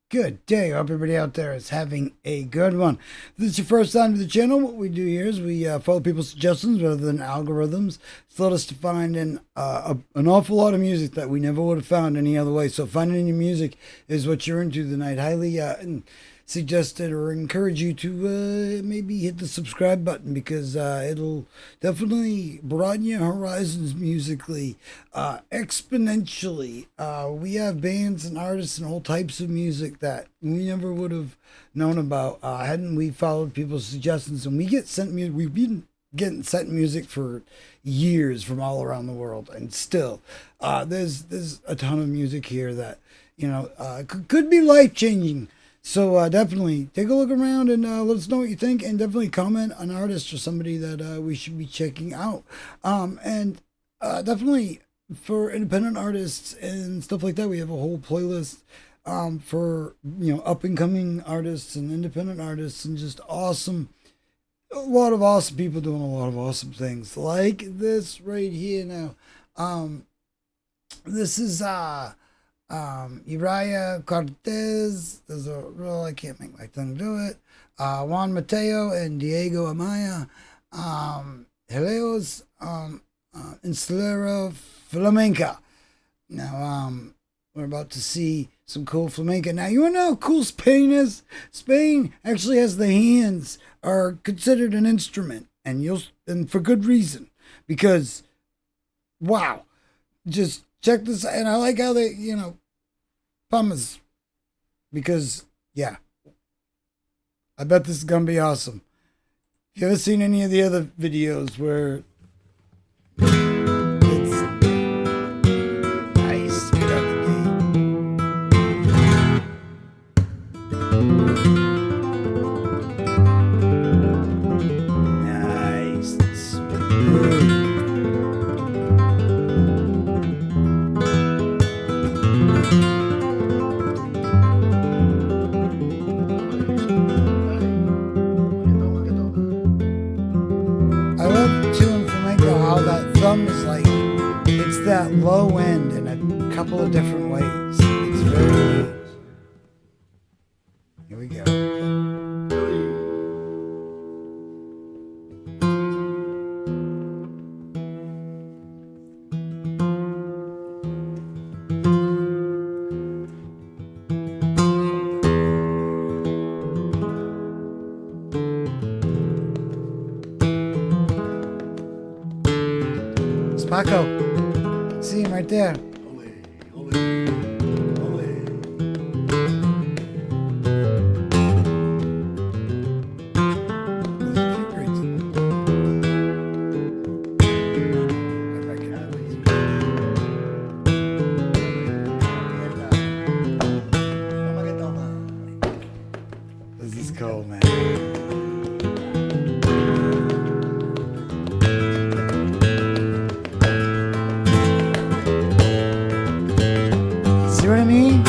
Good day. Hope everybody out there is having a good one. If this is your first time to the channel, what we do here is we follow people's suggestions rather than algorithms. It's led us to find an awful lot of music that we never would have found any other way. So finding your music is what you're into tonight. Highly suggested or encourage you to maybe hit the subscribe button because it'll definitely broaden your horizons musically exponentially. We have bands and artists and all types of music that we never would have known about hadn't we followed people's suggestions. And we get sent music. We've been getting sent music for years from all around the world, and still there's a ton of music here that could be life changing. So definitely take a look around and let us know what you think, and definitely comment on artists or somebody that we should be checking out. And definitely for independent artists and stuff like that, we have a whole playlist for up and coming artists and independent artists, and just a lot of awesome people doing a lot of awesome things like this right here. Now, this is Yerai Cortes. There's a real, I can't make my tongue do it. Juan Mateo and Diego Amaya. Helios in SOLERA Flamenca. Now, we're about to see some cool flamenca. Now, you want to know how cool Spain is? Spain actually has the hands are considered an instrument, and for good reason, because wow, just check this out. And I like how they, pumas, because yeah, I bet this is gonna be awesome. If you ever seen any of the other videos where it's nice, get out the nice, smooth. Thumb is like, it's that low end in a couple of different ways. It's very neat. Here we go. Paco, see him right there. This is cool, man. See what I mean?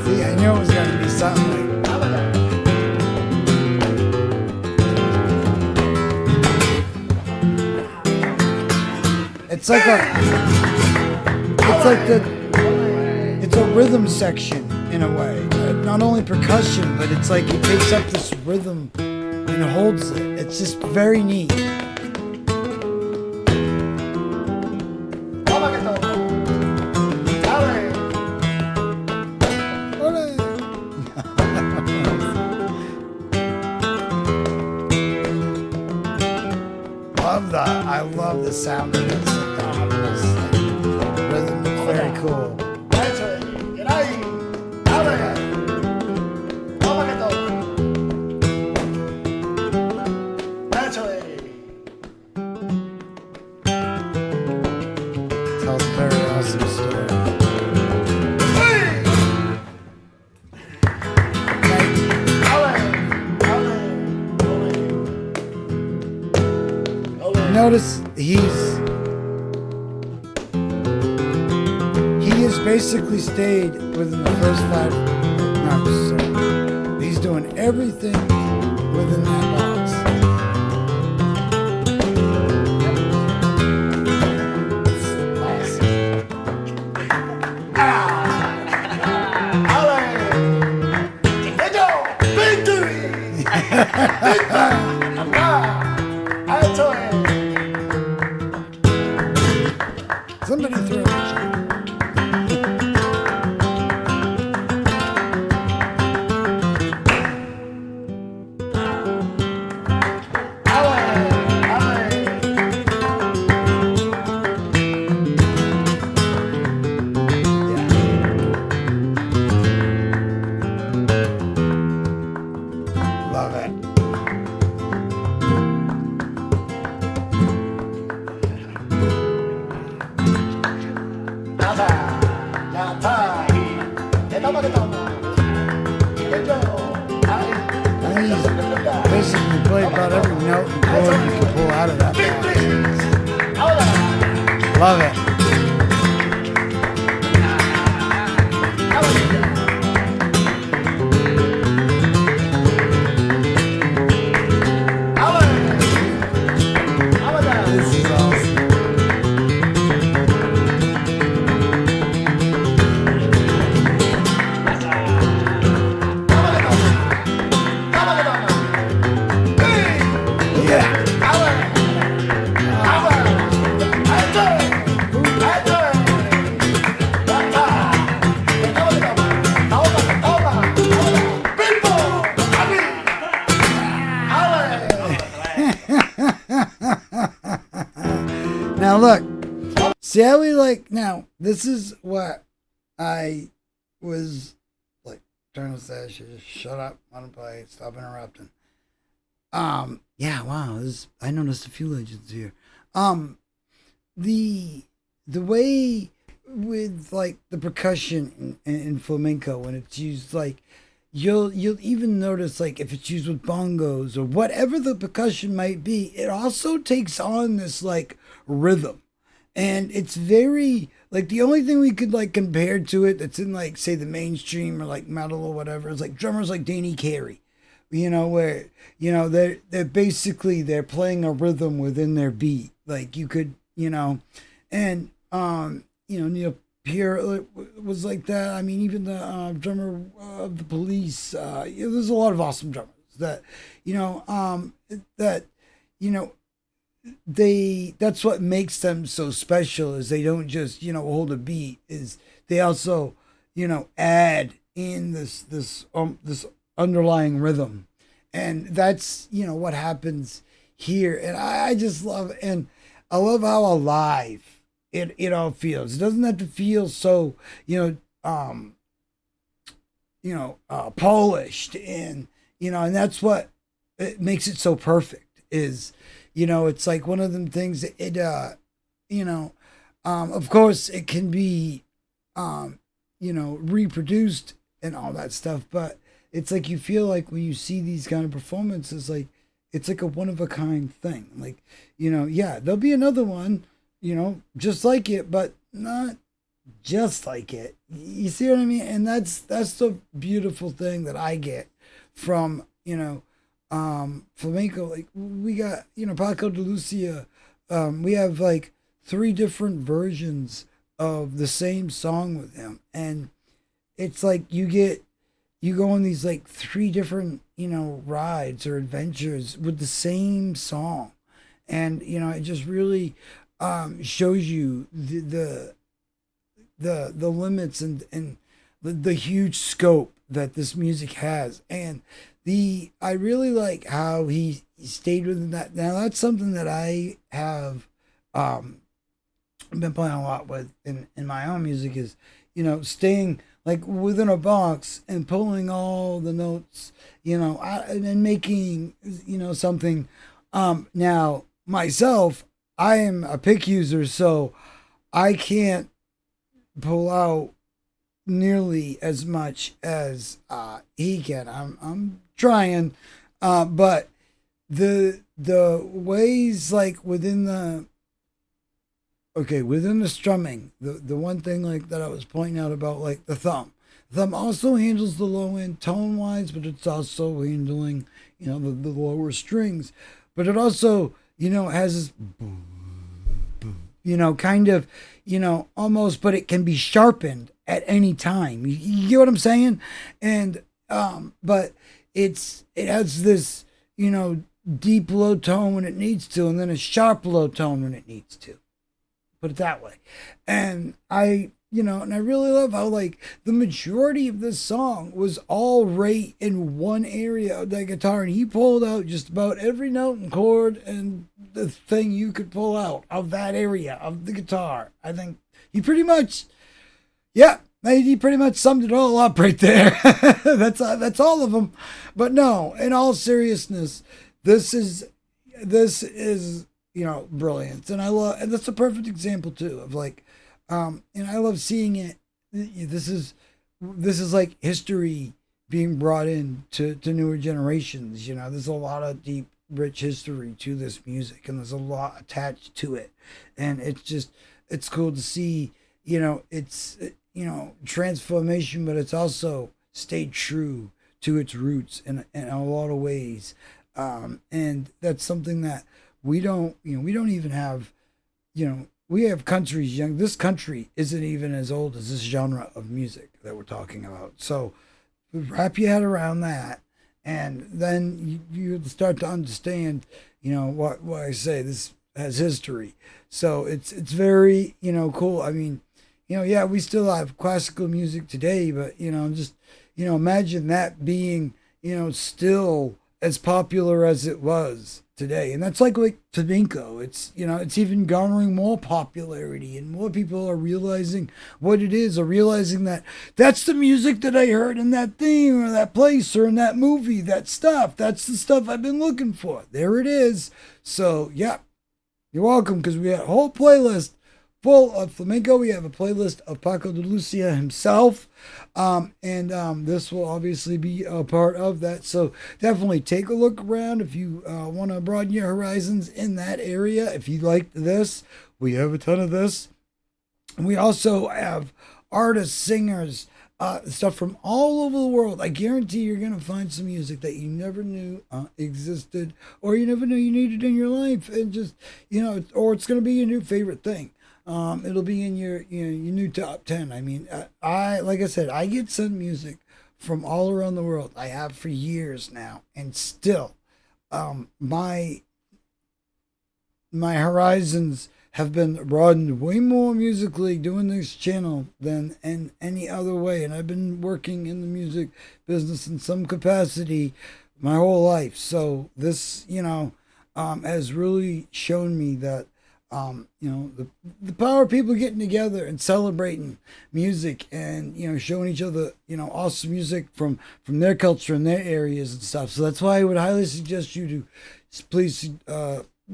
See, I knew it was going to be something like it's a rhythm section in a way. Not only percussion, but it's like it takes up this rhythm and holds it. It's just very neat. I love the sound of this. Rhythm is very cool. Tells a very awesome story. Notice he has basically stayed within the first 5 notes. So he's doing everything within that box. It's awesome. Somebody throw a chain. Love it. Basically play about every note and chord you can pull out of that box. Love it. This is awesome. Yeah. Now look, see how we like, now this is what I was like trying to say. I should just shut up, want to play, stop interrupting. Yeah, wow, I noticed a few legends here. The way with like the percussion in flamenco when it's used, like you'll even notice like if it's used with bongos or whatever the percussion might be, it also takes on this like rhythm, and it's very like the only thing we could like compare to it that's in like say the mainstream or like metal or whatever is like drummers like Danny Carey, where they're basically they're playing a rhythm within their beat, like you could and Neil Peart was like that. I mean, even the drummer of the Police. There's a lot of awesome drummers that that's what makes them so special, is they don't just hold a beat, is they also add in this underlying rhythm, and that's what happens here. And I just love, and I love how alive it all feels. It doesn't have to feel so polished, and and that's what it makes it so perfect, is it's like one of them things that it of course it can be reproduced and all that stuff, but it's like you feel like when you see these kind of performances, like it's like a one of a kind thing, like there'll be another one just like it, but not just like it. You see what I mean? And that's the beautiful thing that I get from flamenco. Like we got Paco de Lucia, we have like 3 different versions of the same song with him, and it's like you go on these like 3 different rides or adventures with the same song, and it just really shows you the limits and the huge scope that this music has. And I really like how he stayed within that. Now that's something that I have been playing a lot with in my own music, is staying like within a box and pulling all the notes and making something. Now myself, I am a pick user, so I can't pull out nearly as much as he can. I'm trying, but the ways like within the strumming, the one thing like that I was pointing out about like the thumb also handles the low end tone wise, but it's also handling the lower strings, but it also has this kind of almost, but it can be sharpened at any time. You get what I'm saying? And but it has this deep low tone when it needs to, and then a sharp low tone when it needs to. Put it that way. And and I really love how, like, the majority of this song was all right in one area of that guitar, and he pulled out just about every note and chord and the thing you could pull out of that area of the guitar. I think he pretty much, he pretty much summed it all up right there. That's all of them. But no, in all seriousness, this is brilliant, and that's a perfect example too of, like, and I love seeing it. This is like history being brought in to newer generations. There's a lot of deep, rich history to this music, and there's a lot attached to it, and it's cool to see. It's transformation, but it's also stayed true to its roots in a lot of ways, and that's something that we don't even have. We have countries young. This country isn't even as old as this genre of music that we're talking about. So wrap your head around that, and then you start to understand, what I say. This has history, so it's very cool. I mean, we still have classical music today, but just imagine that being still as popular as it was today. And that's like flamenco. It's it's even garnering more popularity, and more people are realizing what it is, or realizing that that's the music that I heard in that thing or that place or in that movie, that's the stuff I've been looking for. There it is. So yeah, you're welcome, because we had a whole playlist full of flamenco. We have a playlist of Paco de Lucia himself, and this will obviously be a part of that. So definitely take a look around if you want to broaden your horizons in that area. If you like this, we have a ton of this. We also have artists, singers, stuff from all over the world. I guarantee you're going to find some music that you never knew existed, or you never knew you needed in your life, and just or it's going to be your new favorite thing. It'll be in your new top 10. I mean, like I said, I get sent music from all around the world. I have for years now, and still, my horizons have been broadened way more musically doing this channel than in any other way. And I've been working in the music business in some capacity my whole life. So this, has really shown me that the power of people getting together and celebrating music, and showing each other awesome music from their culture and their areas and stuff. So that's why I would highly suggest you to please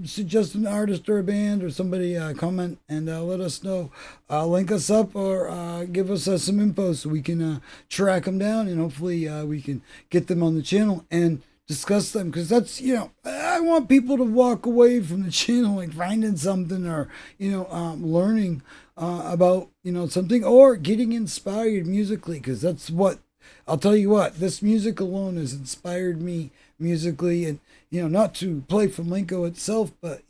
suggest an artist or a band or somebody, comment and let us know, link us up, or give us some info so we can track them down, and hopefully we can get them on the channel and discuss them, because that's I want people to walk away from the channel like finding something, or learning about something, or getting inspired musically, because that's what I'll tell you what, this music alone has inspired me musically. And not to play flamenco itself, but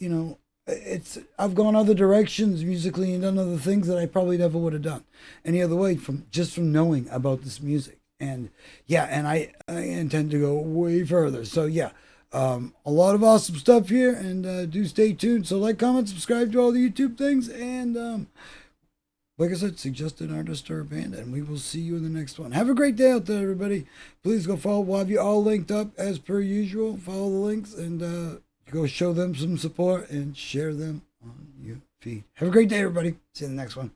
I've gone other directions musically and done other things that I probably never would have done any other way, from knowing about this music. And I intend to go way further. So a lot of awesome stuff here, and do stay tuned. So like, comment, subscribe to all the YouTube things, and like I said, suggest an artist or a band, and we will see you in the next one. Have a great day out there, everybody. Please go follow. We'll have you all linked up as per usual. Follow the links, and go show them some support and share them on your feed. Have a great day, everybody. See you in the next one.